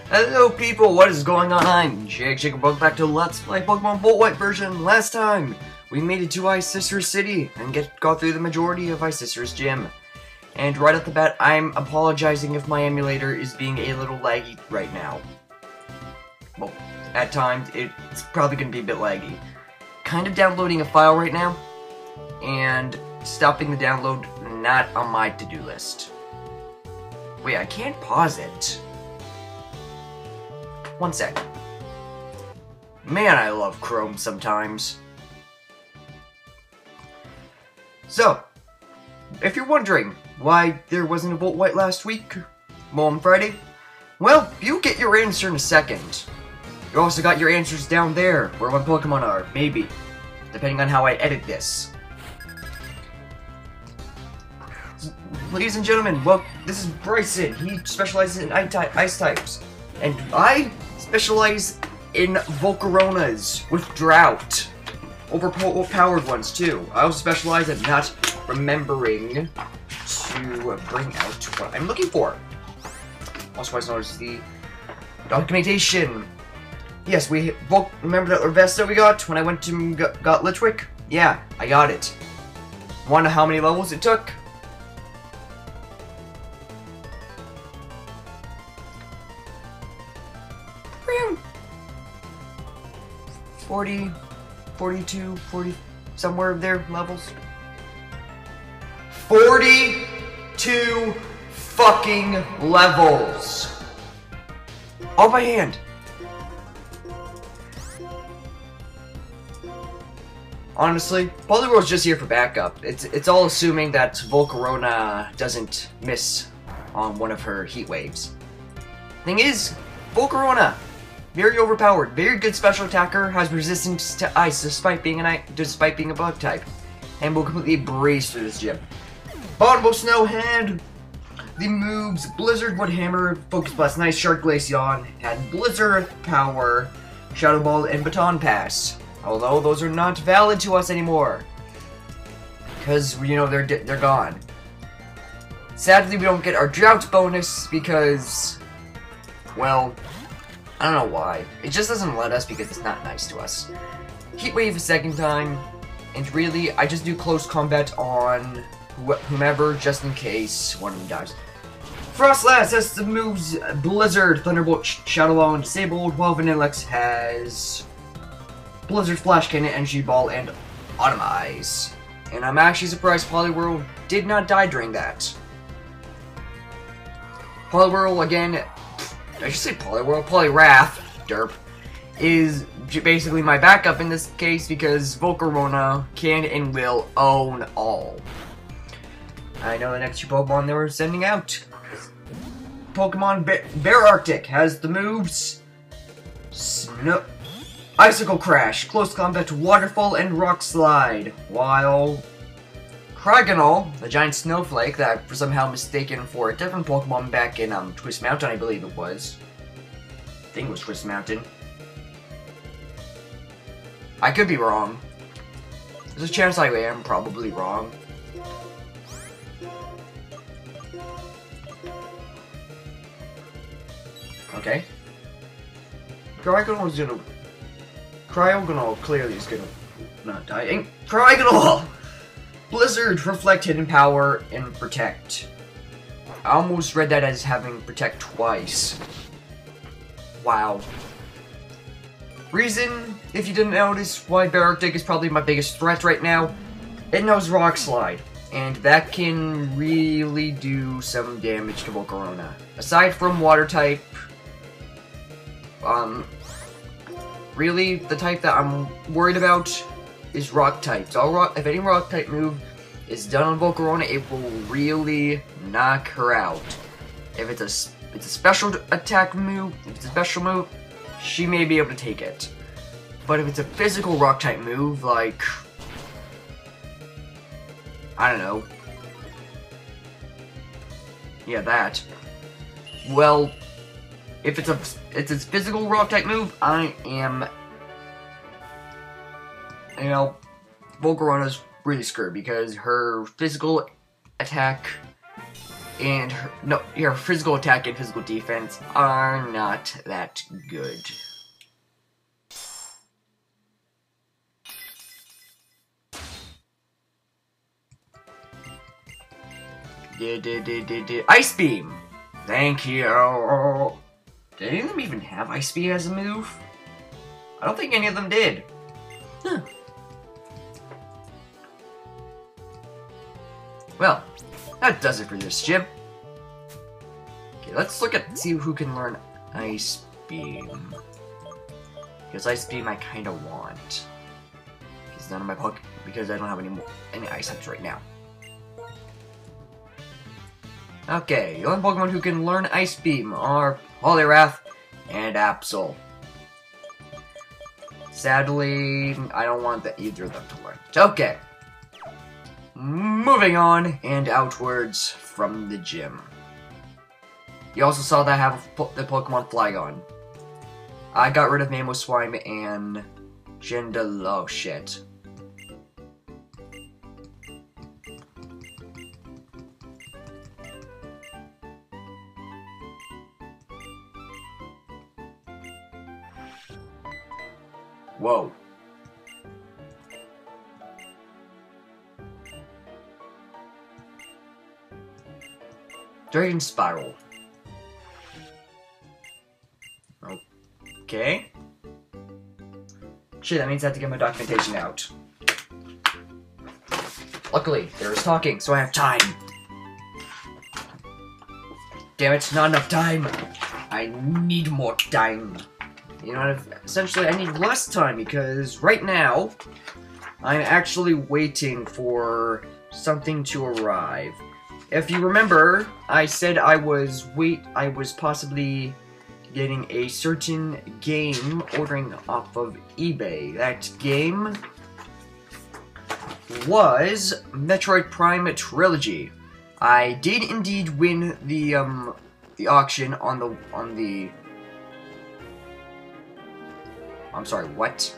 Hello people, what is going on? Jake, welcome back to Let's Play Pokemon VoltWhite version. Last time, we made it to Icicerus City and got through the majority of Icicerus Gym. And right off the bat, I'm apologizing if my emulator is being a little laggy right now. Well, at times, it's probably going to be a bit laggy. Kind of downloading a file right now, and stopping the download not on my to-do list. Wait, I can't pause it. One sec. Man, I love Chrome sometimes. So, if you're wondering why there wasn't a VoltWhite last week, well, on Friday, well, you'll get your answer in a second. You also got your answers down there, where my Pokemon are, maybe, depending on how I edit this. Ladies and gentlemen, well, this is Bryson. He specializes in ice types. And I specialize in Volcaronas with Drought. Overpowered ones, too. I also specialize in not remembering to bring out what I'm looking for. Also known as the documentation. Yes, remember that Orvesta we got when I went to got Litwick? Yeah, I got it. Wanna know how many levels it took? 40, 42, 40, somewhere there levels. 42 fucking levels! All by hand. Honestly, Poliwhirl's just here for backup. It's all assuming that Volcarona doesn't miss on one of her heat waves. Thing is, Volcarona, very overpowered, very good special attacker, has resistance to ice despite being a bug type, and will completely breeze through this gym. Bottomable Snow Hand, the moves Blizzard, Wood Hammer, Focus Blast, Nice Shark, Glaceon, had Blizzard Power, Shadow Ball, and Baton Pass. Although those are not valid to us anymore, because you know they're gone. Sadly, we don't get our Drought bonus because, well, I don't know why. It just doesn't let us because it's not nice to us. Heat Wave a second time, and really, I just do close combat on whomever, just in case one of them dies. Frostlass has the moves Blizzard, Thunderbolt, Shadow Ball, and Disabled, while Vanillex has Blizzard, Flash Cannon, Energy Ball, and Automize. And I'm actually surprised Poliwhirl did not die during that. Poliwhirl, again, I should say Poliwhirl, Poliwrath, derp, is basically my backup in this case because Volcarona can and will own all. I know the next two Pokemon they were sending out. Pokemon Bear Arctic has the moves Icicle Crash, Close Combat, Waterfall, and Rock Slide, while Kragonal, the giant snowflake that I somehow mistaken for a different Pokemon back in Twist Mountain, I believe it was. I think it was Twist Mountain. I could be wrong. There's a chance I am probably wrong. Okay. Cryogonal clearly is gonna not die. And Cryogonal! Blizzard, Reflect, Hidden Power, and Protect. I almost read that as having Protect twice. Wow. Reason, if you didn't notice, why Bear Arctic is probably my biggest threat right now, it knows Rock Slide, and that can really do some damage to Volcarona. Aside from Water type, really, the type that I'm worried about is Rock type. So if any Rock type move is done on Volcarona, it will really knock her out. If it's a special attack move, if it's a special move, she may be able to take it. But if it's a physical Rock type move, like, I don't know, yeah, that. Well, if it's a physical Rock type move, I am, you know, Volcarona's really screwed because her physical attack And no, your physical attack and physical defense are not that good. Ice Beam! Thank you! Did any of them even have Ice Beam as a move? I don't think any of them did. Huh. Well, that does it for this gym. Okay, let's see who can learn Ice Beam. Because Ice Beam I kind of want. Because none of my because I don't have any ice types right now. Okay, the only Pokemon who can learn Ice Beam are Poliwrath and Absol. Sadly, I don't want either of them to learn. Okay. Moving on and outwards from the gym. You also saw that I have the Pokemon Flygon. I got rid of Mamoswine and Oh shit. Whoa. Dragon Spiral. Okay. Shit, that means I have to get my documentation out. Luckily, there is talking, so I have time. Damn it, not enough time. I need more time. You know what? Essentially, I need less time because right now, I'm actually waiting for something to arrive. If you remember, I said I was possibly getting a certain game ordering off of eBay. That game was Metroid Prime Trilogy. I did indeed win the auction on the I'm sorry, what?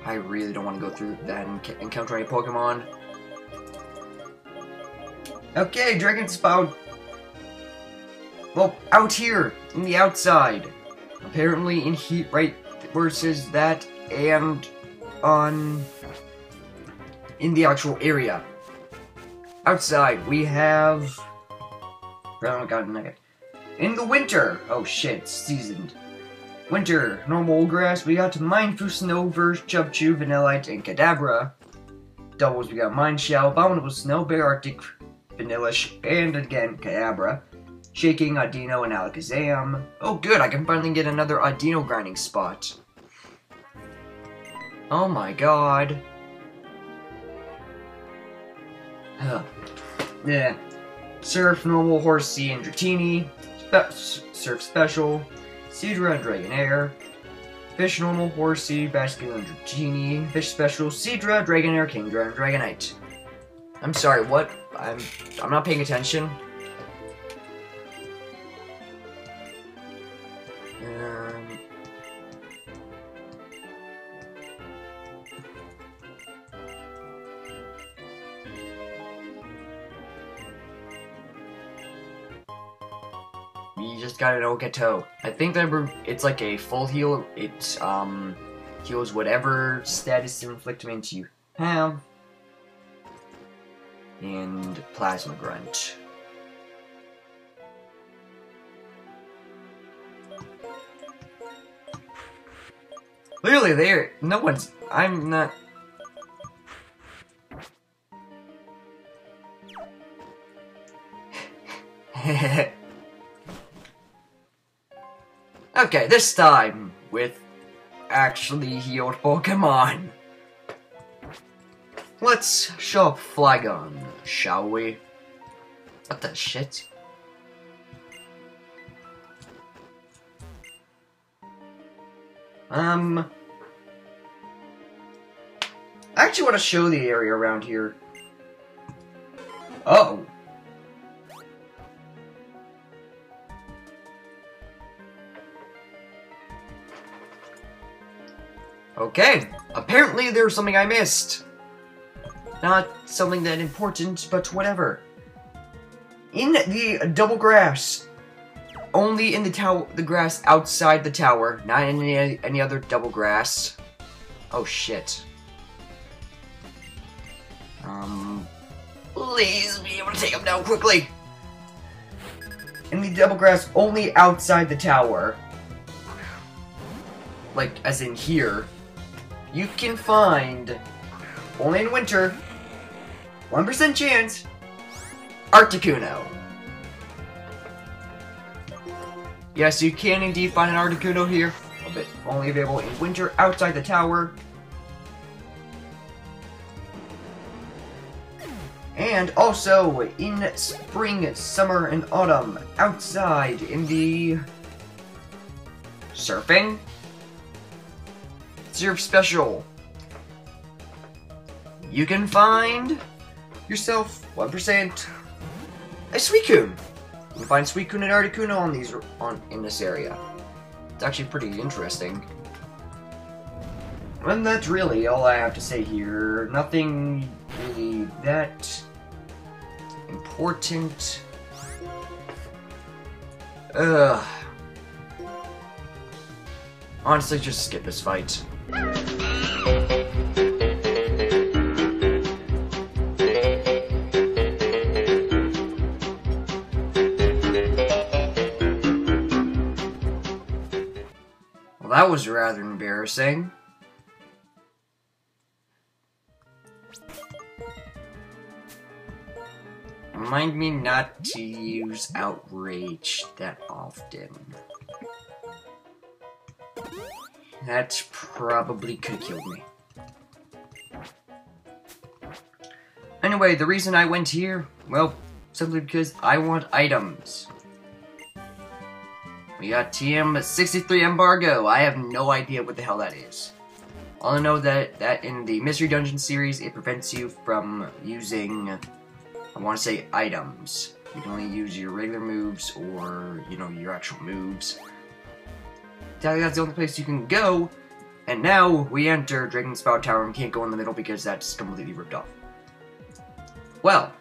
I really don't want to go through that and encounter any Pokemon. Okay, Dragon Spout. Well, out here, in the outside. Apparently in heat right versus that and in the actual area. Outside, we have... Oh god, nugget. In the winter! Oh shit, it's seasoned. Winter, normal grass, we got Mindfu, Snowverse, Chubchoo, Vanillite, and Kadabra. Doubles, we got Mindshell, Abominable Snow, Bear Arctic, Vanillish, and again, Kadabra. Shaking, Audino, and Alakazam. Oh good, I can finally get another Audino grinding spot. Oh my god. Yeah. Surf, Normal, Horsey, and Dratini. Surf Special. Seadra and Dragonair. Fish, Normal, Horsey, Basculin, and Dratini. Fish Special, Seadra, Dragonair, Kingdra, and Dragonite. I'm sorry, what? I'm not paying attention. You just gotta know Gato. I think that it's like a full heal. It heals whatever status inflictment you have. And Plasma Grunt. Clearly there, I'm not... Okay, this time with actually healed Pokemon. Let's show up Flygon, shall we? What the shit? I actually want to show the area around here. Oh. Okay, apparently there's something I missed. Not something that important, but whatever. In the double grass. Only in the grass outside the tower, not in any other double grass. Oh shit. Please be able to take him down quickly. In the double grass, only outside the tower. Like, as in here. You can find, only in winter, 1% chance, Articuno. Yes, you can indeed find an Articuno here, but only available in winter outside the tower. And also in spring, summer, and autumn outside in the surfing. Surf Special. You can find yourself 1% a Suicune. You can find Suicune and Articuno in this area. It's actually pretty interesting. And that's really all I have to say here. Nothing really that important. Honestly, just skip this fight. Well, that was rather embarrassing. Remind me not to use Outrage that often. That probably could have killed me. Anyway, the reason I went here, well, simply because I want items. We got TM63 Embargo. I have no idea what the hell that is. All I know that in the Mystery Dungeon series, it prevents you from using, I want to say, items. You can only use your regular moves or, you know, your actual moves. That's the only place you can go, and now we enter Dragon Spout Tower and can't go in the middle because that's completely ripped off. Well,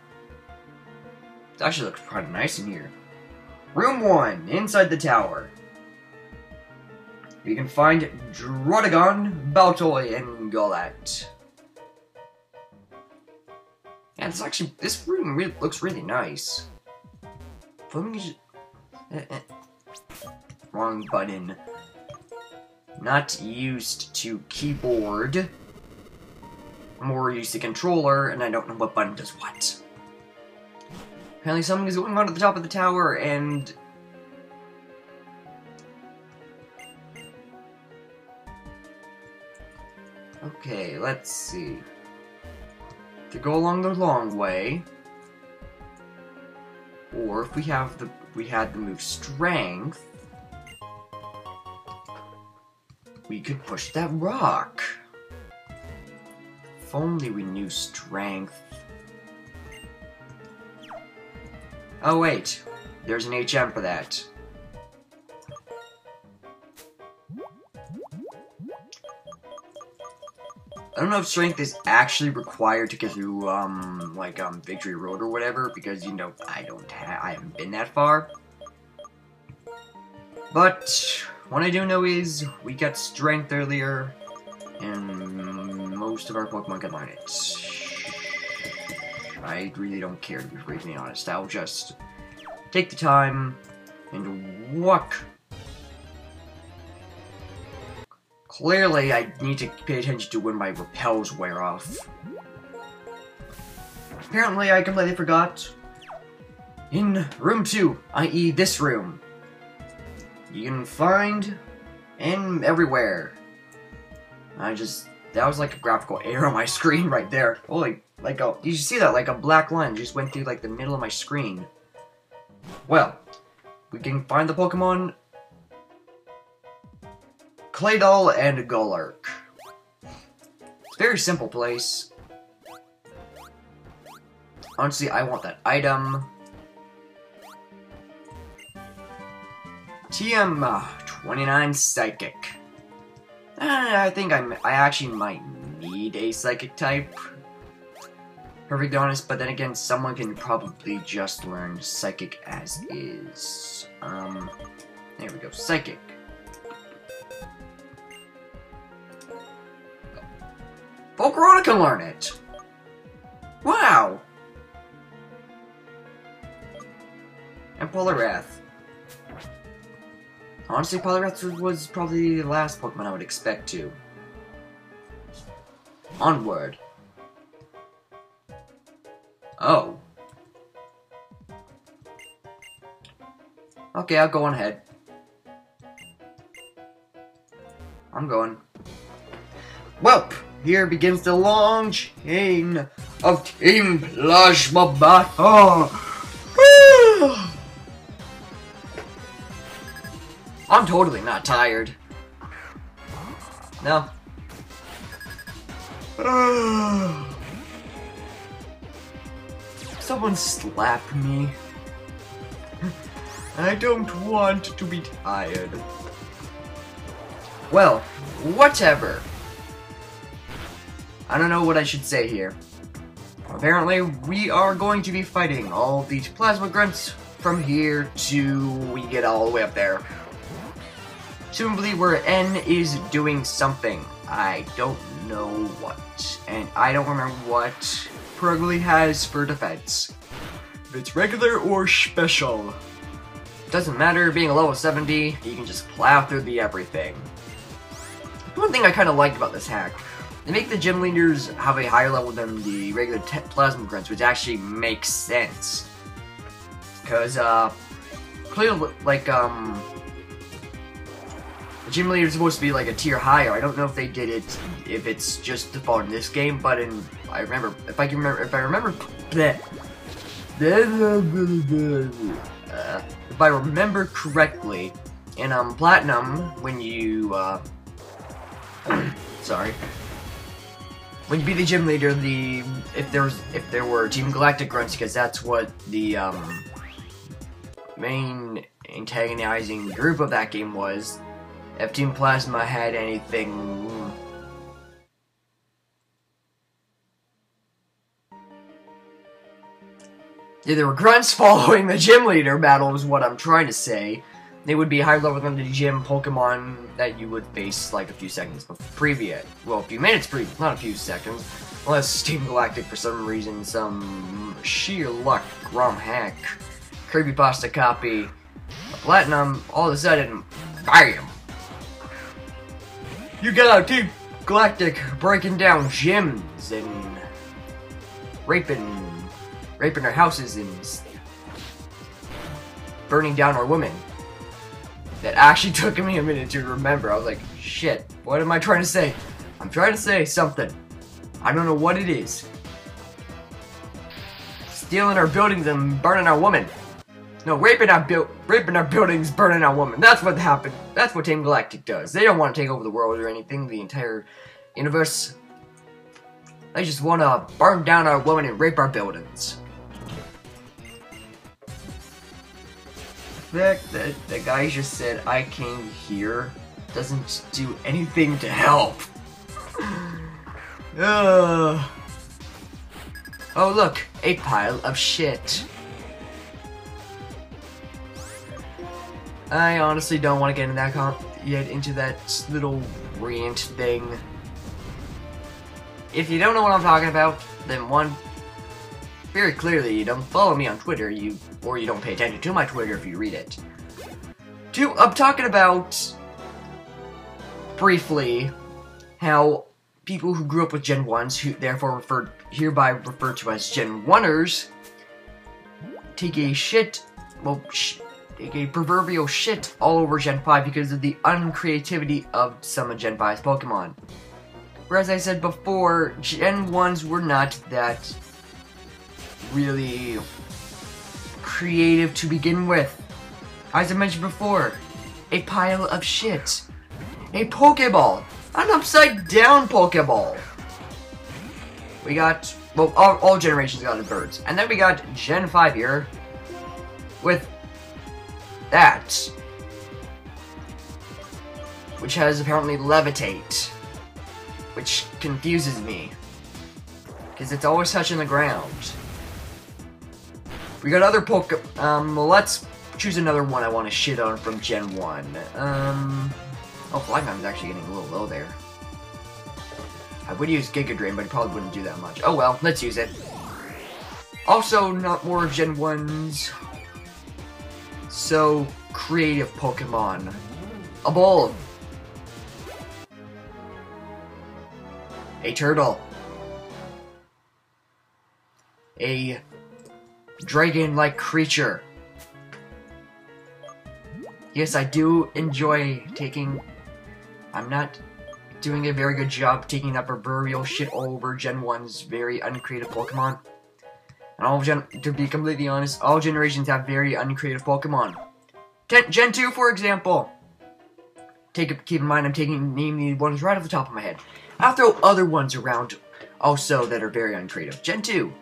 it actually looks kind of nice in here. Room 1, inside the tower. You can find Drotagon, Baltoy, and Golett. And it's actually, this room really looks really nice. Wrong button. Not used to keyboard. More used to controller, and I don't know what button does what. Apparently something is going on at the top of the tower, and... Okay, let's see. To go along the long way, or if we had the move Strength, we could push that rock. If only we knew Strength. Oh wait, there's an HM for that. I don't know if Strength is actually required to get through, Victory Road or whatever, because, you know, I haven't been that far. But what I do know is we got Strength earlier, and most of our Pokemon can learn it. I really don't care, to be briefly honest. I'll just take the time and walk. Clearly, I need to pay attention to when my repels wear off. Apparently, I completely forgot. In room 2, i.e. this room, you can find him everywhere. That was like a graphical error on my screen right there. Holy, you see that? Like a black line just went through like the middle of my screen. Well, we can find the Pokemon Claydol and Golurk. It's a very simple place. Honestly, I want that item. TM29 Psychic. I think I actually might need a Psychic type. Perfectly honest, but then again, someone can probably just learn Psychic as is. There we go, Psychic. Volcarona can learn it! Wow! And Poliwrath. Honestly, Poliwrath was probably the last Pokemon I would expect to. Onward. Oh. Okay, I'll go on ahead. I'm going. Welp! Here begins the long chain of Team Plasma Battle! I'm totally not tired. No. Someone slap me. I don't want to be tired. Well, whatever. I don't know what I should say here. Apparently, we are going to be fighting all these plasma grunts from here to we get all the way up there. Presumably where N is doing something. I don't know what. And I don't remember what Perugly has for defense. If it's regular or special. Doesn't matter, being a level 70, you can just plow through the everything. One thing I kind of liked about this hack, they make the gym leaders have a higher level than the regular plasma grunts, which actually makes sense. Because, clearly, like, the gym leader is supposed to be like a tier higher. I don't know if they did it, if it's just default in this game, but if I remember correctly, in Platinum, when you sorry, when you be the gym leader, if there were Team Galactic grunts, because that's what the main antagonizing group of that game was. If Team Plasma had anything... Yeah, there were grunts following the gym leader battle is what I'm trying to say. They would be higher level than the gym Pokemon that you would face like a few seconds previous. Well, a few minutes previous, not a few seconds. Unless Team Galactic, for some reason, some sheer luck, Grom hack, creepypasta copy, Platinum, all of a sudden, BAM! You got Team Galactic breaking down gyms and raping our houses and burning down our women. That actually took me a minute to remember. I was like, shit, what am I trying to say? I'm trying to say something. I don't know what it is. Stealing our buildings and burning our women. No, raping our buildings, burning our women. That's what happened. That's what Team Galactic does. They don't want to take over the world or anything, the entire universe. They just want to burn down our women and rape our buildings. The fact that the guy just said, I came here, doesn't do anything to help. Oh, look, a pile of shit. I honestly don't want to get into that little rant thing. If you don't know what I'm talking about, then one, very clearly you don't follow me on Twitter, or you don't pay attention to my Twitter if you read it. Two, I'm talking about, briefly, how people who grew up with Gen 1s, who therefore hereby referred to as Gen 1ers, take a proverbial shit all over Gen 5 because of the uncreativity of some of Gen 5's Pokemon. Whereas I said before, Gen 1s were not that really creative to begin with. As I mentioned before, a pile of shit. A Pokeball. An upside down Pokeball. We got, well, all generations got birds. And then we got Gen 5 here with that. which has apparently levitate, which confuses me, because it's always touching the ground. We got other let's choose another one I want to shit on from Gen 1. Oh, Flygon's actually getting a little low there. I would use Giga Drain, but it probably wouldn't do that much. Oh well, let's use it. Also, not more Gen 1's so creative Pokemon. A bull. A turtle. A dragon-like creature. Yes, I do enjoy taking... I'm not doing a very good job taking that proverbial shit over Gen 1's very uncreative Pokemon. And to be completely honest, all generations have very uncreative Pokemon. Gen 2, for example. Keep in mind, I'm naming the ones right off the top of my head. I'll throw other ones around also that are very uncreative. Gen 2.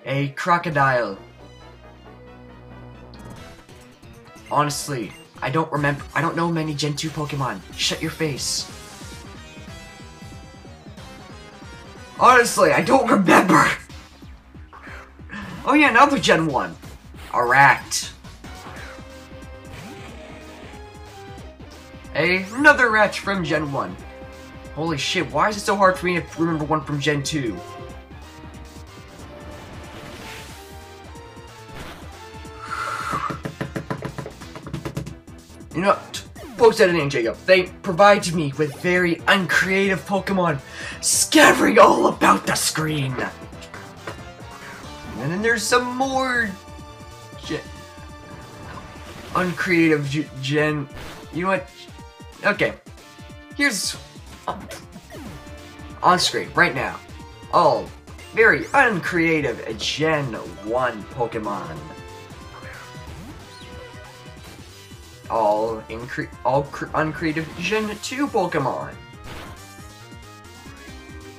A crocodile. Honestly, I don't know many Gen 2 Pokemon. Shut your face. Honestly, I don't remember. Oh yeah, another Gen 1. Aract. Another Rat from Gen 1. Holy shit, why is it so hard for me to remember one from Gen 2? You know, post editing, Jacob. They provide me with very uncreative Pokemon scattering all about the screen. And then there's some more uncreative Gen. You know what? Okay. Here's on screen right now. All very uncreative Gen 1 Pokemon. All uncreative Gen 2 Pokemon.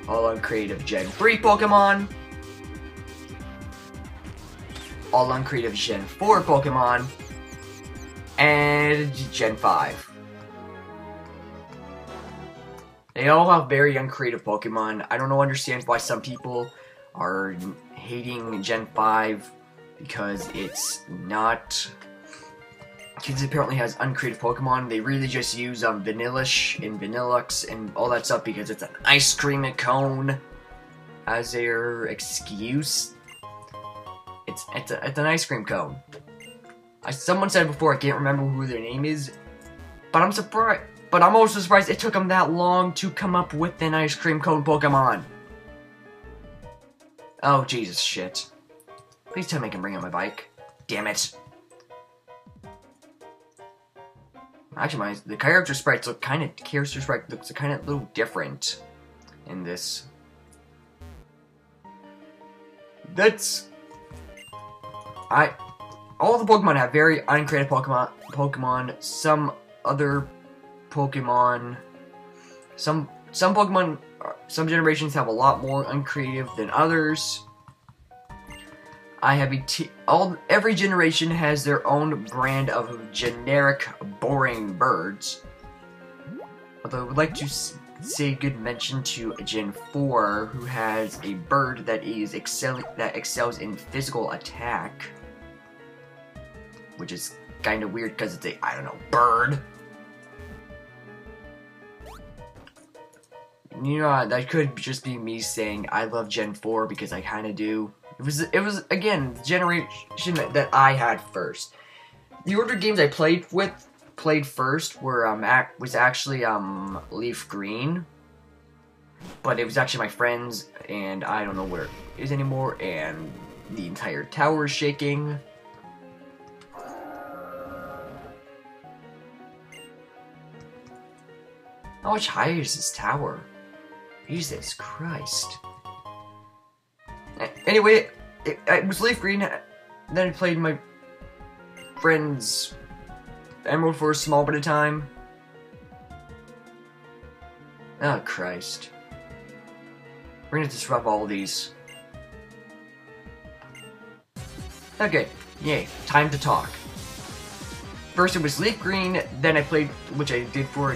All uncreative Gen 3 Pokemon. All uncreative Gen 4 Pokemon. And Gen 5. They all have very uncreative Pokemon. I don't understand why some people are hating Gen 5 because it's not... Kids apparently has uncreative Pokemon. They really just use Vanillish and Vanillux and all that stuff because it's an ice cream cone as their excuse. It's an ice cream cone. Someone said before, I can't remember who their name is, but I'm surprised. But I'm also surprised it took them that long to come up with an ice cream cone Pokemon. Oh Jesus shit! Please tell me I can bring up my bike. Damn it! Actually, the character sprites look kind of looks kind of little different in this. All the Pokemon have very uncreative Pokemon. Some other Pokemon, some generations have a lot more uncreative than others. Every generation has their own brand of generic, boring birds. Although I would like to say good mention to Gen 4, who has a bird that excels in physical attack, which is kind of weird because it's I don't know, bird. You know, that could just be me saying I love Gen 4 because I kind of do. It was again the generation that I had first. The order of games I played first were was actually Leaf Green, but it was actually my friends, and I don't know where it is anymore, and the entire tower is shaking. How much higher is this tower? Jesus Christ. Anyway, it was Leaf Green, then I played my friend's Emerald for a small bit of time. Oh Christ. We're gonna disrupt all of these. Okay, yay, time to talk. First it was Leaf Green, then I played, which I did for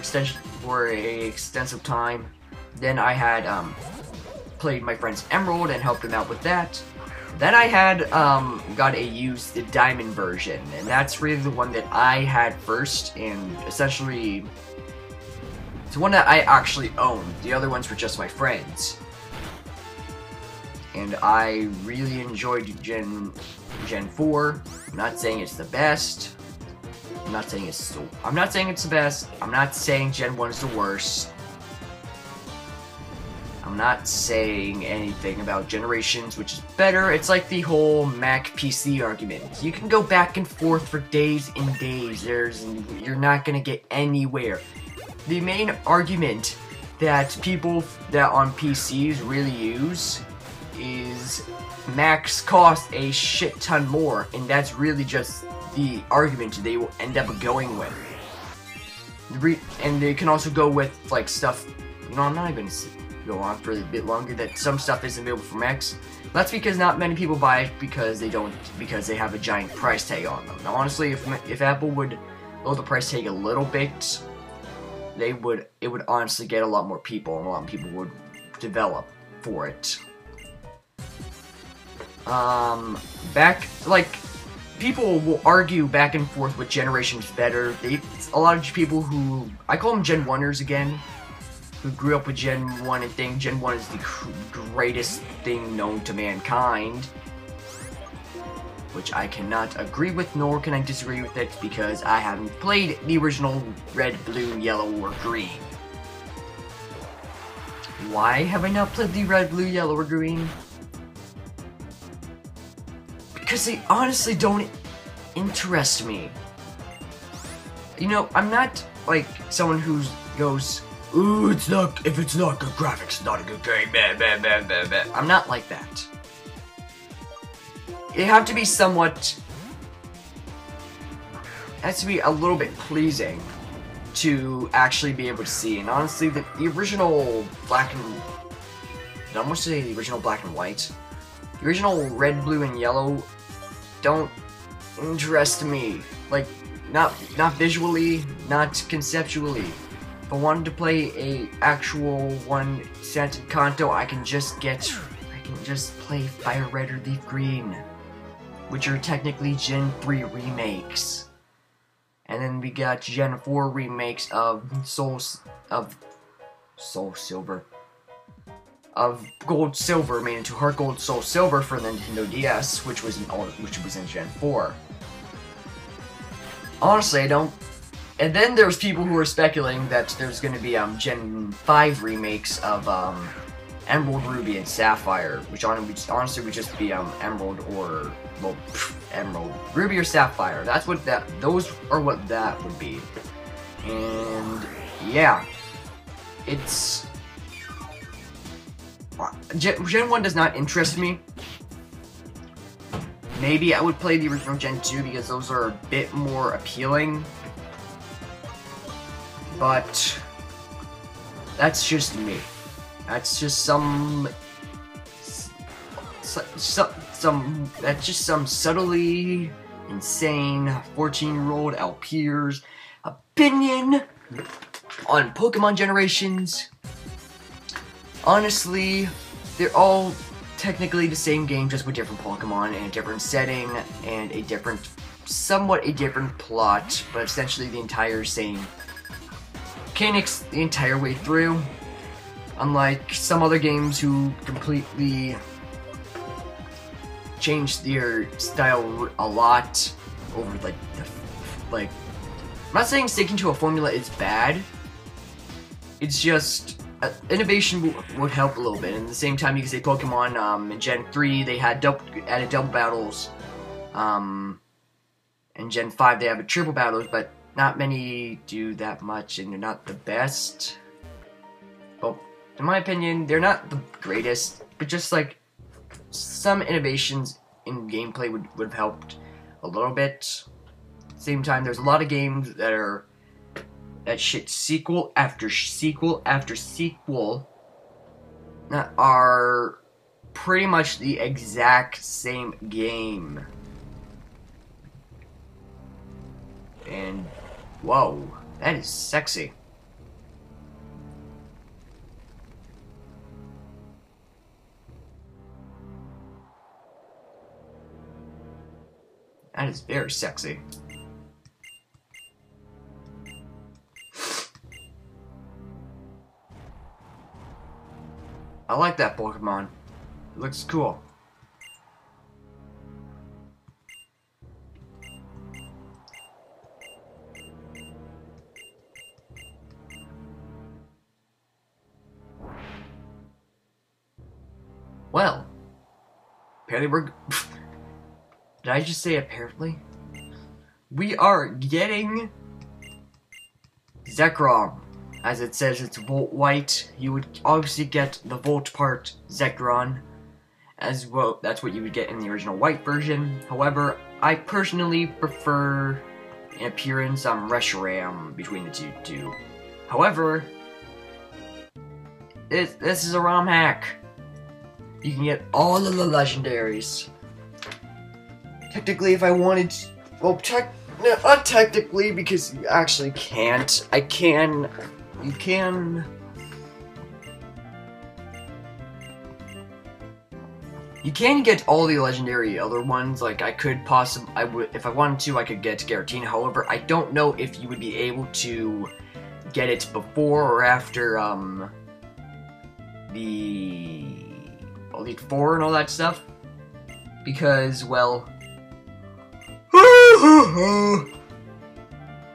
a extensive time. Then I had played my friend's Emerald and helped him out with that. Then I had got a used Diamond version, and that's really the one that I had first, and essentially it's one that I actually owned. The other ones were just my friends. And I really enjoyed Gen 4. I'm not saying it's the best. I'm not saying it's the best. I'm not saying Gen 1 is the worst. I'm not saying anything about Generations, which is better. It's like the whole Mac PC argument. You can go back and forth for days and days. You're not gonna get anywhere. The main argument that people that on PCs really use is Macs cost a shit ton more, and that's really just the argument they will end up going with. And they can also go with like stuff, you know, I'm not even go on for a bit longer, that some stuff isn't available for Macs. That's because not many people buy it because they have a giant price tag on them. Now honestly, if Apple would lower the price tag a little bit, it would honestly get a lot more people, and a lot of people would develop for it. People will argue back and forth with Generations better. A lot of people who, I call them Gen 1ers again, who grew up with Gen 1 and think Gen 1 is the greatest thing known to mankind. Which I cannot agree with, nor can I disagree with it, because I haven't played the original red, blue, yellow, or green. Why have I not played the red, blue, yellow, or green? Because they honestly don't interest me. You know, I'm not like someone who goes, "Ooh, if it's not good graphics, it's not a good game, blah, blah, blah, blah, blah." I'm not like that. It has to be a little bit pleasing to actually be able to see. And honestly, the original black and, I almost say the original black and white, the original red, blue, and yellow don't interest me. Like, not visually, not conceptually. If I wanted to play a actual one Scented Kanto, I can just play Fire Red or Leaf Green, which are technically Gen 3 remakes. And then we got Gen 4 remakes of Gold Silver made into Heart Gold Soul Silver for the Nintendo DS, which was in Gen 4. Honestly, I don't. And then there's people who are speculating that there's going to be Gen 5 remakes of Emerald, Ruby, and Sapphire, which honestly would just be Emerald or Emerald, Ruby, or Sapphire. Those are what that would be. And yeah, it's. Gen 1 does not interest me. Maybe I would play the original Gen 2 because those are a bit more appealing. But that's just me. That's just some subtly insane 14-year-old LPer's opinion on Pokemon Generations. Honestly, they're all technically the same game, just with different Pokemon and a different setting and somewhat a different plot, but essentially the entire same mechanics the entire way through. Unlike some other games who completely changed their style a lot over I'm not saying sticking to a formula is bad. It's just innovation would help a little bit. And at the same time, you can say Pokemon in Gen 3 they added double battles. In Gen 5 they have triple battles, but not many do that much, and they're not the best. Well, in my opinion, they're not the greatest, but just like some innovations in gameplay would have helped a little bit. At the same time, there's a lot of games that shit sequel after sequel after sequel that are pretty much the exact same game. And whoa, that is sexy. That is very sexy. I like that Pokemon. It looks cool. Well, apparently we're... Did I just say apparently? We are getting Zekrom. As it says, it's VoltWhite. You would obviously get the Volt part Zekrom as well. That's what you would get in the original white version. However, I personally prefer in appearance Reshiram between the two. However, this is a ROM hack. You can get all of the legendaries. Technically, if I wanted to, well, not technically, because you actually can't. You can get all the legendary other ones. Like I could if I wanted to, I could get Giratina. However, I don't know if you would be able to get it before or after the Elite Four and all that stuff, because well,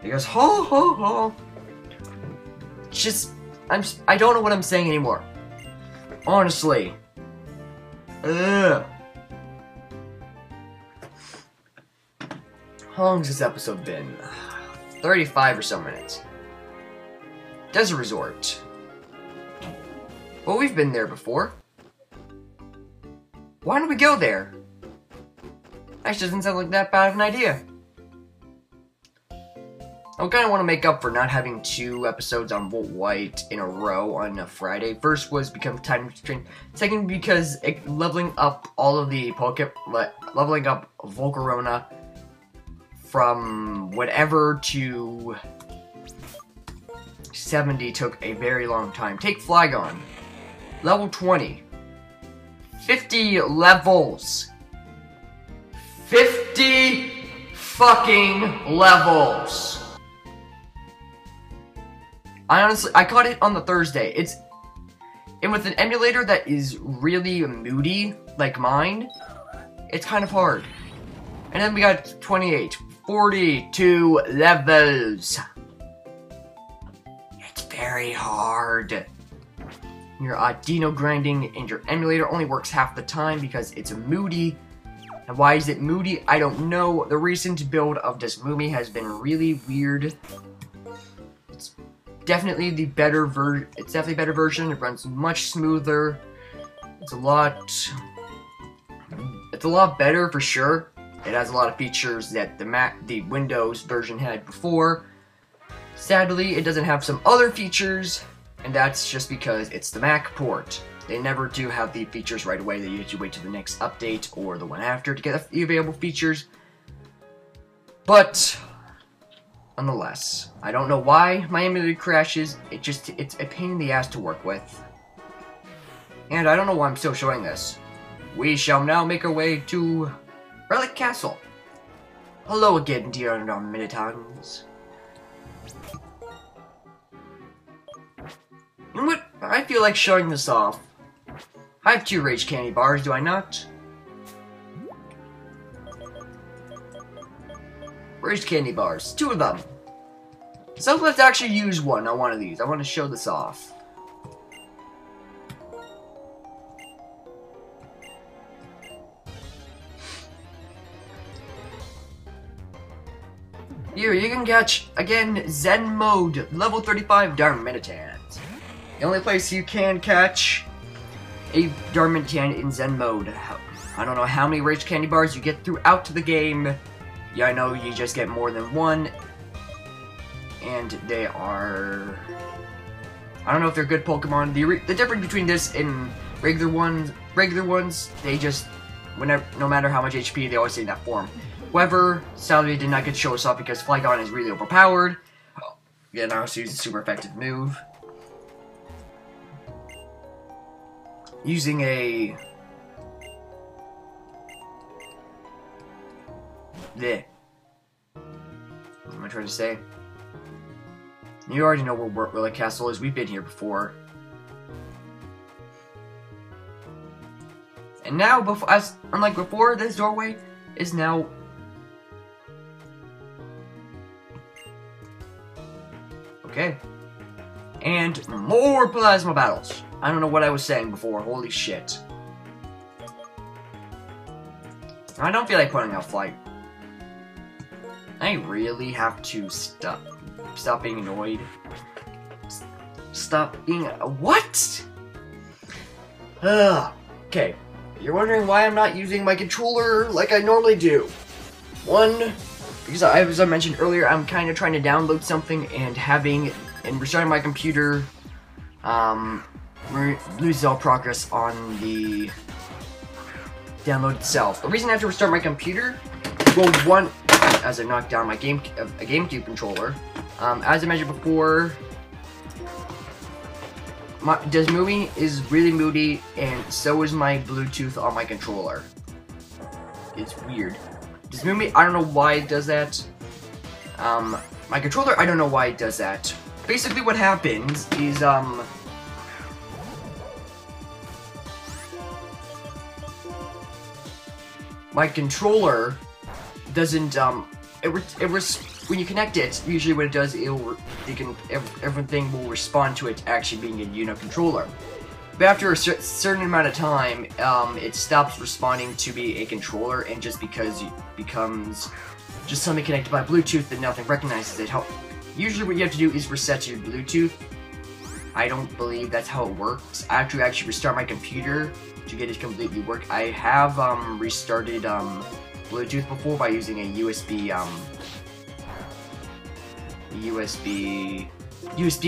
because ho ho ho. Just, I don't know what I'm saying anymore. Honestly. Ugh. How long has this episode been? 35 or so minutes. Desert Resort. Well, we've been there before. Why don't we go there? That doesn't sound like that bad of an idea. I kind of want to make up for not having 2 episodes on VoltWhite in a row on a Friday. First was because time constraint. Second, because leveling up all of the leveling up Volcarona from whatever to 70 took a very long time. Take Flygon. Level 20. 50 levels. 50 fucking levels. I caught it on the Thursday. And with an emulator that is really moody, like mine, it's kind of hard. And then we got 28, 42 levels. It's very hard. Your Dino grinding and your emulator only works half the time because it's moody. And why is it moody? I don't know. The recent build of this movie has been really weird. It's definitely the better version. It's definitely a better version. It runs much smoother. It's a lot better for sure. It has a lot of features that the Windows version had before. Sadly, it doesn't have some other features, and that's just because it's the Mac port. They never do have the features right away. They usually wait till the next update or the one after to get the available features. But nonetheless, I don't know why my emulator crashes. It's a pain in the ass to work with. And I don't know why I'm still showing this. We shall now make our way to Relic Castle. Hello again, dear Minitons. You know what? I feel like showing this off. I have 2 Rage Candy bars, do I not? Rage Candy bars, 2 of them. So let's actually use one on one of these. I want to show this off. Here, you can catch, again, Zen Mode, level 35 Darmanitans. The only place you can catch a Darmanitan in Zen Mode. I don't know how many Rage Candy bars you get throughout the game. Yeah, I know you just get more than one. And they are... I don't know if they're good Pokemon. The difference between this and regular ones, they just... no matter how much HP, they always stay in that form. However, sadly, it did not get to show us off because Flygon is really overpowered. Yeah, now it's a super effective move. Using a... What am I trying to say? You already know where the castle is. We've been here before. And now, unlike before, this doorway is now... Okay. And more plasma battles. I don't know what I was saying before. Holy shit. I don't feel like putting out Flight. I really have to stop being annoyed. Stop being... What? Okay. You're wondering why I'm not using my controller like I normally do. One, because as I mentioned earlier, I'm kind of trying to download something and restarting my computer, loses all progress on the download itself. The reason I have to restart my computer, well, one, as I knocked down my GameCube controller, as I mentioned before, Desmumi is really moody, and so is my Bluetooth on my controller. It's weird. Desmumi, I don't know why it does that. My controller, I don't know why it does that. Basically what happens is, my controller doesn't, when you connect it, usually what it does, everything will respond to it actually being a Uno controller. But after a certain amount of time, it stops responding to be a controller and just becomes just something connected by Bluetooth that nothing recognizes it. Usually what you have to do is reset your Bluetooth. I don't believe that's how it works. I have to actually restart my computer to get it completely work. I have restarted Bluetooth before by using a USB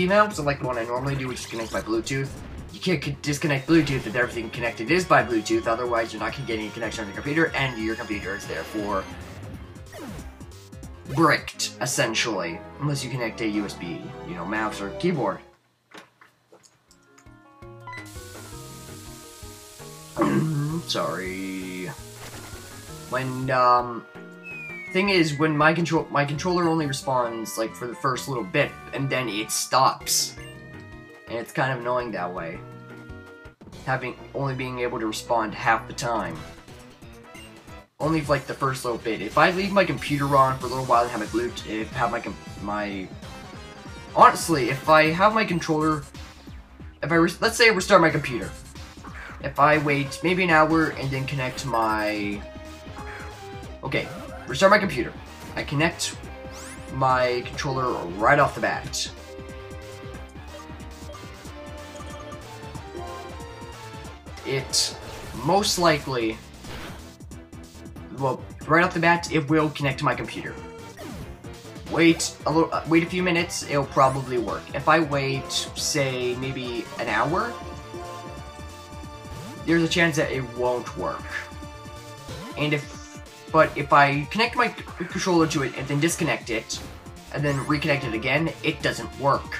mouse, like the one I normally do, which is connect by Bluetooth. You can't disconnect Bluetooth if everything connected is by Bluetooth, otherwise you're not going to get any connection on your computer, and your computer is therefore bricked, essentially. Unless you connect a USB, mouse or keyboard. Sorry. Thing is, when my controller only responds, like, for the first little bit, and then it stops. And it's kind of annoying that way. Only being able to respond half the time. Only for, like, the first little bit. If I leave my computer on for a little while and have my Bluetooth, honestly, if I have my controller, let's say I restart my computer. If I wait maybe an hour and then connect my... Okay, restart my computer. I connect my controller right off the bat. It most likely, well, right off the bat, it will connect to my computer. Wait a few minutes, it'll probably work. If I wait, say, maybe an hour, there's a chance that it won't work. But if I connect my controller to it and then disconnect it, and then reconnect it again, it doesn't work.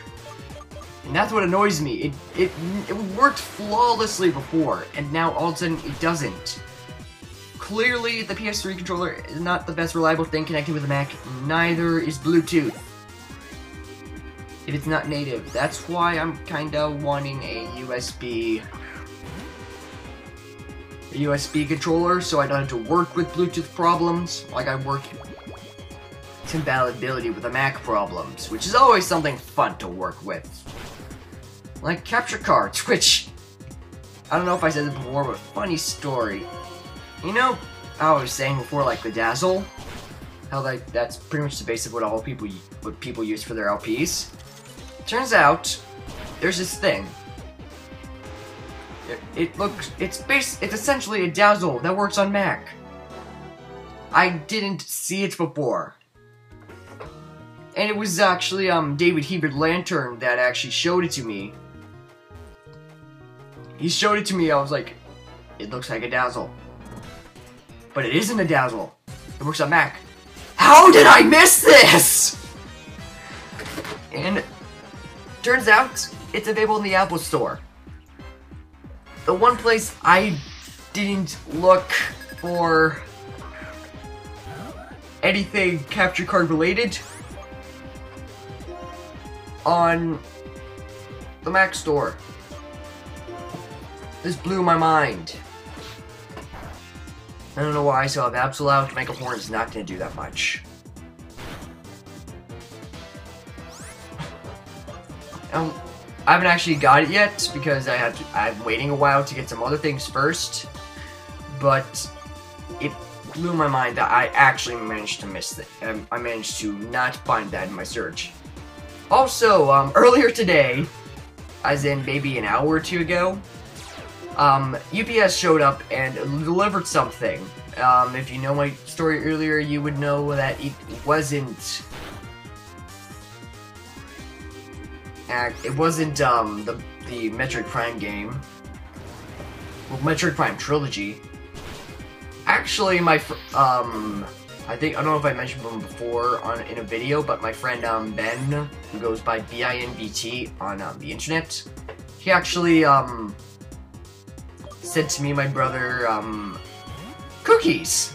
And that's what annoys me. It worked flawlessly before, and now all of a sudden it doesn't. Clearly, the PS3 controller is not the best reliable thing connecting with the Mac. Neither is Bluetooth. If it's not native. That's why I'm kinda wanting a USB controller, so I don't have to work with Bluetooth problems, like I work compatibility with the Mac problems, which is always something fun to work with. Like capture cards, which, I don't know if I said this before, but funny story. You know how I was saying before, like the Dazzle? How that's pretty much the base of what people use for their LPs? Turns out, there's this thing. It's essentially a Dazzle that works on Mac. I didn't see it before. And it was actually, David Hebert Lantern that actually showed it to me. He showed it to me, I was like, it looks like a Dazzle. But it isn't a Dazzle. It works on Mac. How did I miss this? And turns out it's available in the Apple Store. The one place I didn't look for anything capture card related on the Mac Store. This blew my mind. I don't know why, so if Absolute Mega Horn is not going to do that much. I haven't actually got it yet because I'm waiting a while to get some other things first. But it blew my mind that I actually managed to miss it. I managed to not find that in my search. Also, earlier today, as in maybe an hour or two ago, UPS showed up and delivered something. If you know my story earlier, you would know that it wasn't the Metroid Prime game. Well, Metroid Prime Trilogy. Actually, I don't know if I mentioned him before in a video, but my friend Ben, who goes by BINBT on the internet, he actually said to me, my brother, cookies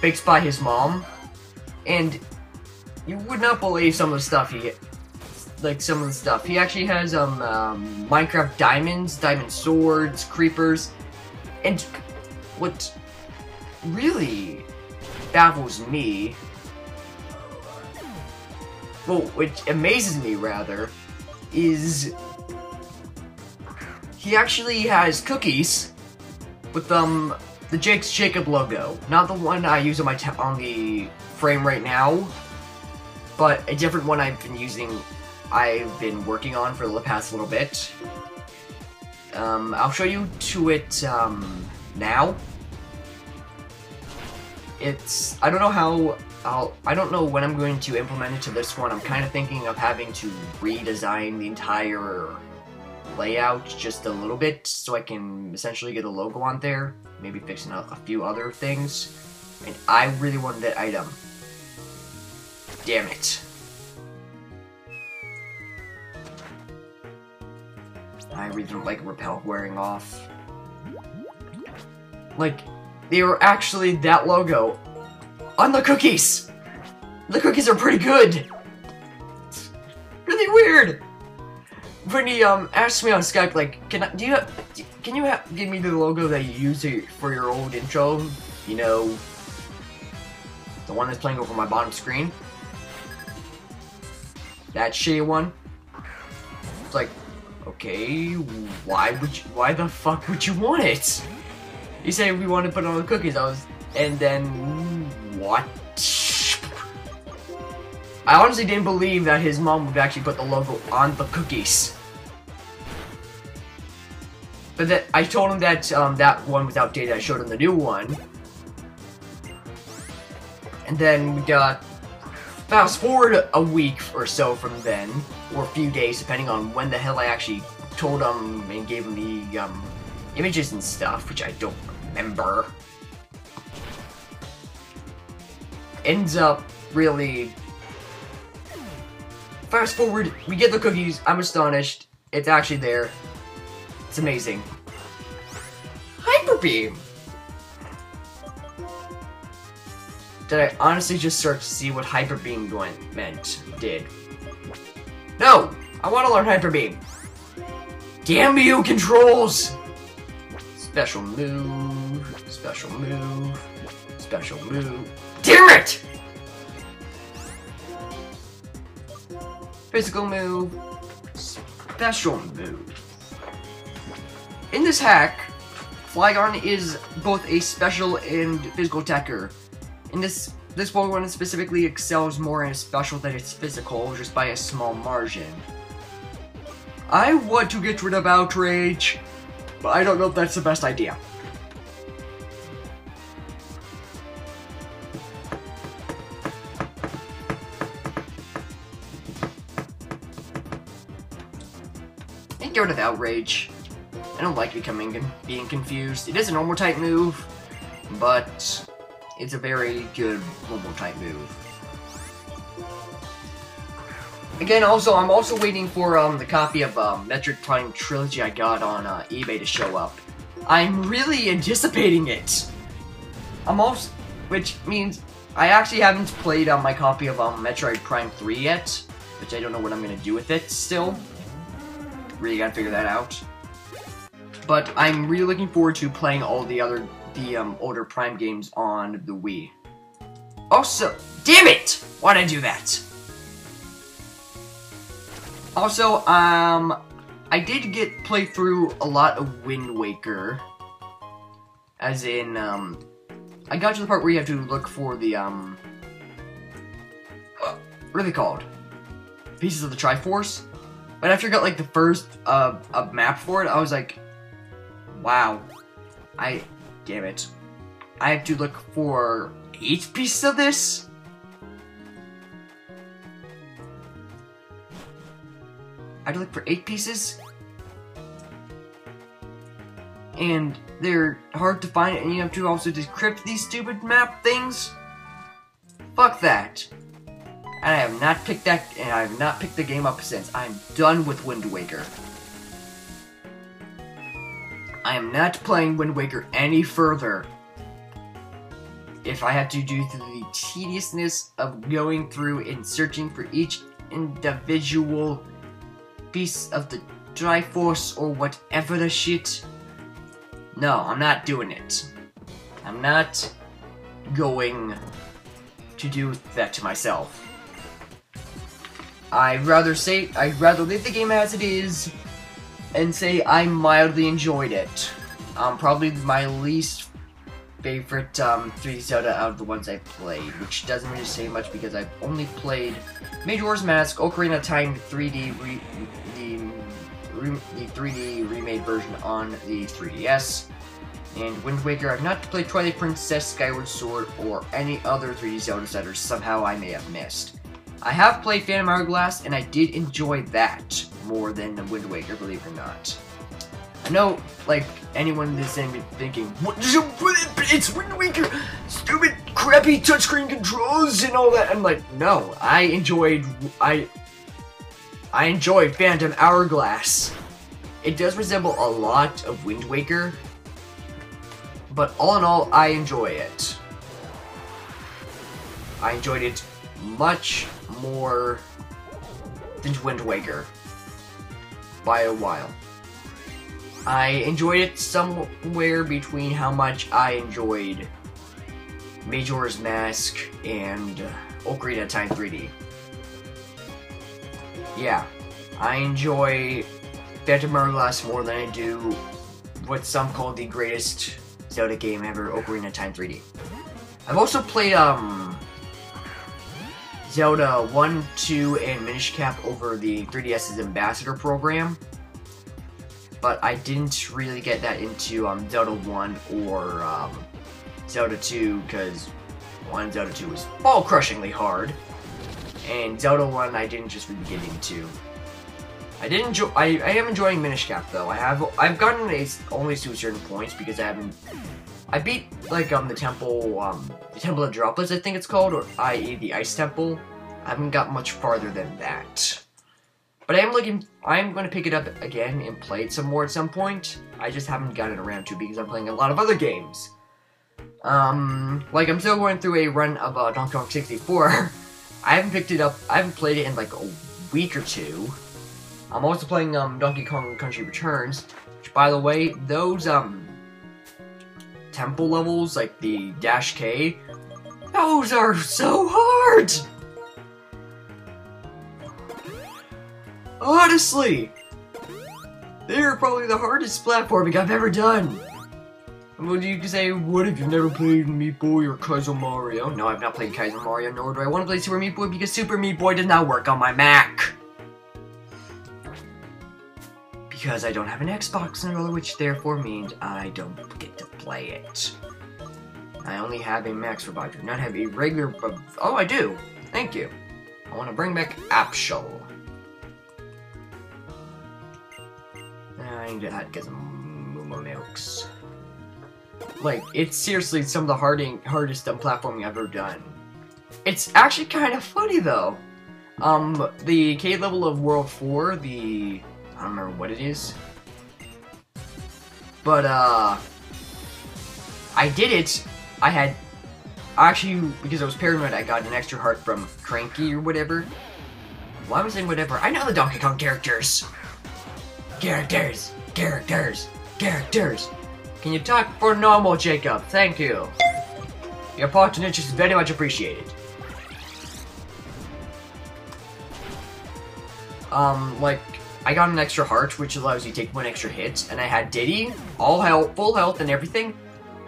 baked by his mom, and you would not believe some of the stuff he actually has Minecraft diamonds, diamond swords, creepers, and what really baffles me, well, which amazes me rather, is he actually has cookies with the Jacob logo, not the one I use on on the frame right now, but a different one I've been working on for the past little bit. I'll show you to it now. I don't know when I'm going to implement it to this one. I'm kind of thinking of having to redesign the entire layout just a little bit so I can essentially get a logo on there, maybe fixing a few other things. And I really wanted that item. Damn it. I really don't like Repel wearing off. Like, they were actually that logo on the cookies! The cookies are pretty good! It's really weird! When he asked me on Skype, like, can you give me the logo that you used for your old intro? You know, the one that's playing over my bottom screen? That shitty one? It's like, okay, why the fuck would you want it? He said we wanted to put it on the cookies. And then what? I honestly didn't believe that his mom would actually put the logo on the cookies. But I told him that that one was outdated. I showed him the new one. And then we got fast forward a week or so from then, or a few days, depending on when the hell I actually told him and gave him the images and stuff, which I don't remember. Ends up really. Fast forward, we get the cookies. I'm astonished. It's actually there. It's amazing. Hyper Beam! Did I honestly just search to see what Hyper Beam did? No! I want to learn Hyper Beam! Damn you, controls! Special move, special move, special move. Damn it! Physical move, special move. In this hack, Flygon is both a special and physical attacker. In this Pokemon specifically excels more in special than its physical, just by a small margin. I want to get rid of Outrage, but I don't know if that's the best idea. And get rid of Outrage. I don't like being confused. It is a normal type move, but It's a very good mobile type move. Again, also, I'm also waiting for the copy of Metroid Prime Trilogy I got on eBay to show up. I'm really anticipating it. Which means I actually haven't played my copy of Metroid Prime 3 yet, which I don't know what I'm gonna do with it still. Really gotta figure that out. But I'm really looking forward to playing all the older Prime games on the Wii. Also, damn it! Why'd I do that? Also, I did play through a lot of Wind Waker. As in, I got to the part where you have to look for the, what are they called? Pieces of the Triforce? But after I got, like, the first, map for it, I was like, wow. Damn it. I have to look for 8 pieces of this? I had to look for 8 pieces? And they're hard to find, and you have to also decrypt these stupid map things? Fuck that. And I have not picked the game up since. I'm done with Wind Waker. I am not playing Wind Waker any further. If I have to do the tediousness of going through and searching for each individual piece of the Triforce or whatever the shit. No, I'm not doing it. I'm not going to do that to myself. I'd rather leave the game as it is and say I mildly enjoyed it. Probably my least favorite 3D Zelda out of the ones I played, which doesn't really say much because I've only played Majora's Mask, Ocarina of Time 3D the 3D remade version on the 3DS, and Wind Waker. I've not played Twilight Princess, Skyward Sword, or any other 3D Zelda that somehow I may have missed. I have played Phantom Hourglass, and I did enjoy that more than the Wind Waker, believe it or not. I know, like, anyone listening thinking, what is it's Wind Waker, stupid, crappy touchscreen controls and all that. I'm like, no, I enjoyed Phantom Hourglass. It does resemble a lot of Wind Waker, but all in all, I enjoy it. I enjoyed it much more than Wind Waker by a while. I enjoyed it somewhere between how much I enjoyed Majora's Mask and Ocarina of Time 3D. Yeah, I enjoy Phantom Hourglass more than I do what some call the greatest Zelda game ever, Ocarina of Time 3D. I've also played Zelda 1, 2, and Minish Cap over the 3DS's Ambassador program, but I didn't really get that into Zelda 1 or Zelda 2, because Zelda 2 was ball-crushingly hard, and Zelda 1 I didn't just really get into. I am enjoying Minish Cap though. I've gotten only to certain points because I beat like the Temple of Droplets, I think it's called, or i.e. the Ice Temple. I haven't got much farther than that. But I'm going to pick it up again and play it some more at some point. I just haven't gotten around to because I'm playing a lot of other games. Like I'm still going through a run of Donkey Kong 64. I haven't picked it up, I haven't played it in like a week or two. I'm also playing Donkey Kong Country Returns, which by the way, those temple levels, like the Dash K, those are so hard! Honestly! They're probably the hardest platforming I've ever done! Well, you can say, what if you've never played Meat Boy or Kaizo Mario? No, I've not played Kaizo Mario, nor do I want to play Super Meat Boy because Super Meat Boy does not work on my Mac! Because I don't have an Xbox controller, which therefore means I don't get to play it. I only have a Max provider, not have a regular. Oh, I do. Thank you. I want to bring back Apshol. I need to get some Moomoo Milks. Like, it's seriously some of the hardest platforming I've ever done. It's actually kind of funny, though. The cave level of World 4, I don't remember what it is. But, I did it. Actually, because I was paranoid, I got an extra heart from Cranky or whatever. Why was I saying whatever? I know the Donkey Kong characters! Characters! Characters! Characters! Can you talk for normal, Jacob? Thank you. Your patronage is very much appreciated. Like, I got an extra heart, which allows you to take 1 extra hit, and I had Diddy, all health, full health and everything.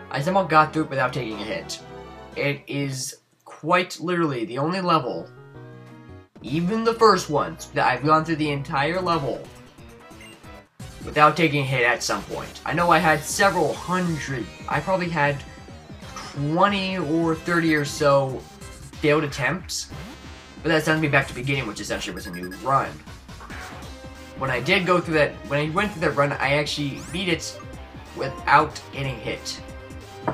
I somehow got through it without taking a hit. It is quite literally the only level, even the first ones, that I've gone through the entire level without taking a hit at some point. I know I had several hundred, I probably had 20 or 30 or so failed attempts, but that sends me back to the beginning, which essentially was a new run. When I did go through that, when I went through that run, I actually beat it without getting hit,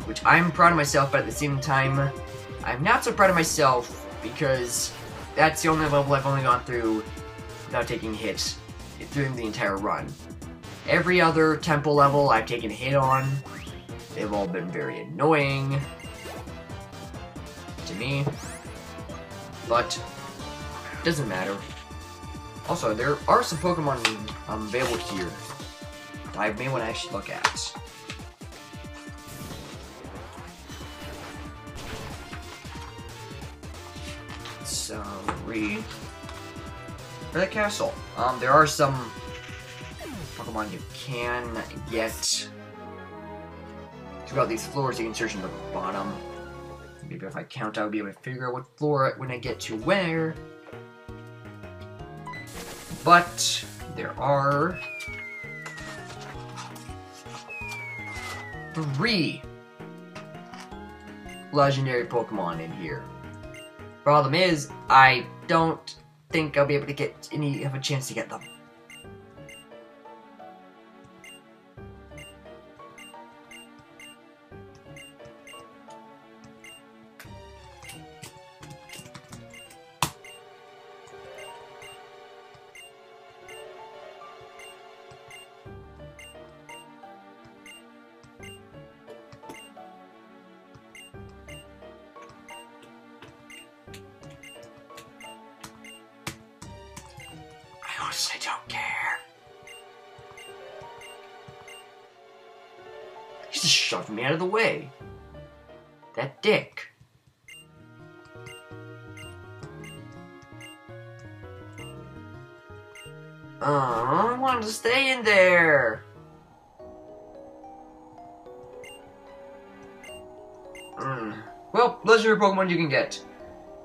which I'm proud of myself, but at the same time, I'm not so proud of myself because that's the only level I've only gone through without taking hits through the entire run. Every other temple level I've taken a hit on. They've all been very annoying to me, but it doesn't matter. Also, there are some Pokemon available here that I may want to actually look at. Sorry. For the castle. There are some Pokemon you can get throughout these floors. You can search in the bottom. Maybe if I count, I'll be able to figure out what floor when I get to where. But there are 3 legendary Pokemon in here. Problem is, I don't think I'll be able to have a chance to get them. I honestly don't care. He's just shoving me out of the way. That dick. I wanted to stay in there. Well, legendary Pokemon you can get.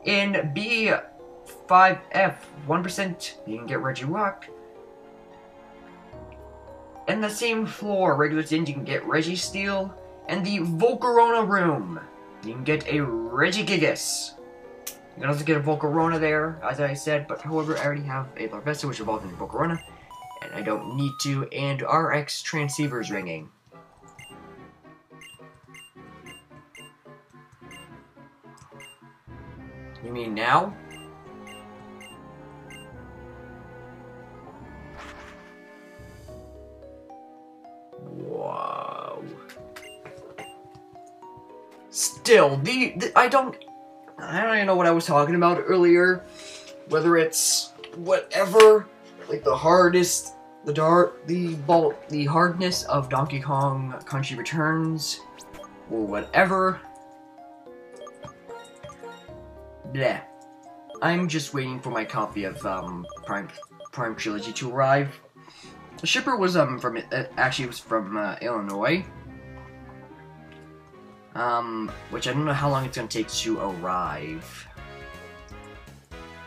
In B5F, 1%, you can get Regirock. In the same floor, regular Din, you can get Registeel. And the Volcarona room, you can get a Regigigas. You can also get a Volcarona there, as I said, but however, I already have a Larvesta, which evolved into Volcarona, and I don't need to, and RX transceiver's ringing. You mean now? Whoa. Still, I don't even know what I was talking about earlier. Whether it's whatever, like the hardness of Donkey Kong Country Returns, or whatever. Bleh. I'm just waiting for my copy of Prime Trilogy to arrive. The shipper was actually was from Illinois. Which I don't know how long it's gonna take to arrive.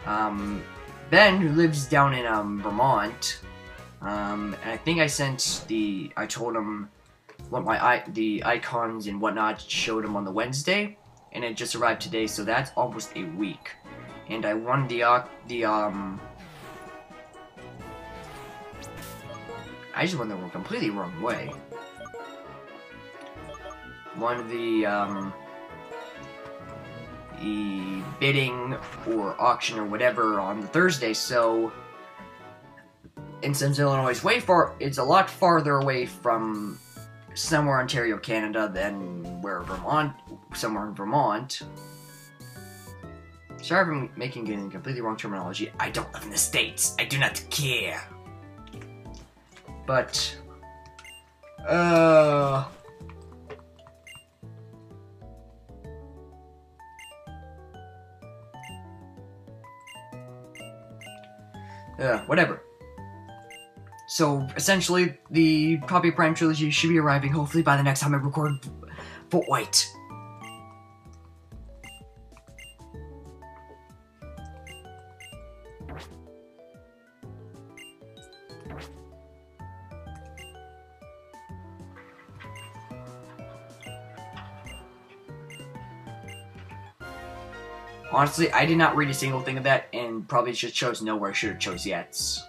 Ben, who lives down in Vermont, and I think I told him what the icons and whatnot showed him on the Wednesday, and it just arrived today, so that's almost a week. And I won I just went the completely wrong way. one of the bidding or auction or whatever on the Thursday, so in Central Illinois it's a lot farther away from somewhere Ontario, Canada than somewhere in Vermont. Sorry if I'm making it in completely wrong terminology. I don't live in the States. I do not care. But, whatever. So, essentially, the copy of Prime Trilogy should be arriving hopefully by the next time I record VoltWhite. Honestly, I did not read a single thing of that, and probably just chose no where I should have chose yes.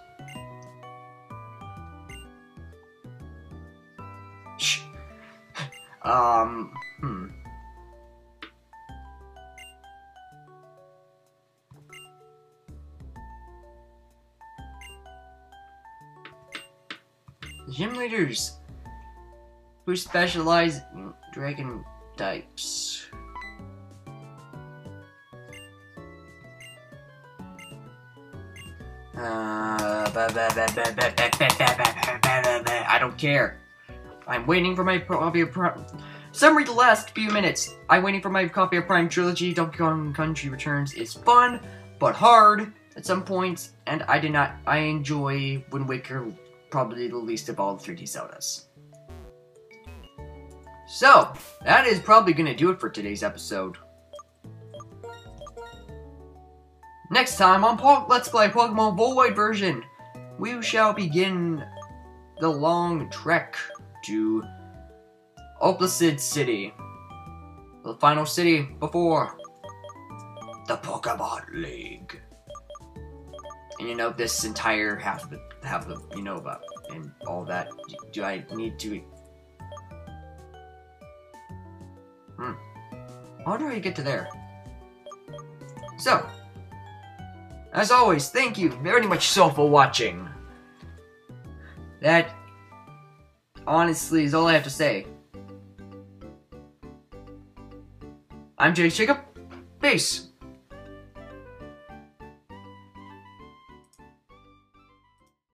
Shh. Gym leaders who specialize in dragon types. I don't care. I'm waiting for my copy of Prime. Summary the last few minutes. I'm waiting for my copy of Prime Trilogy. Donkey Kong Country Returns is fun, but hard at some points, and I enjoy Wind Waker probably the least of all the 3D Zeldas. So, that is probably gonna do it for today's episode. Next time on Let's Play Pokemon VoltWhite version, we shall begin the long trek to Opalcid City, the final city before the Pokemon League. And you know, this entire half of you know about and all that. Do I need to? How do I get to there? So, as always, thank you very much so for watching. That, honestly, is all I have to say. I'm Jacob. Peace.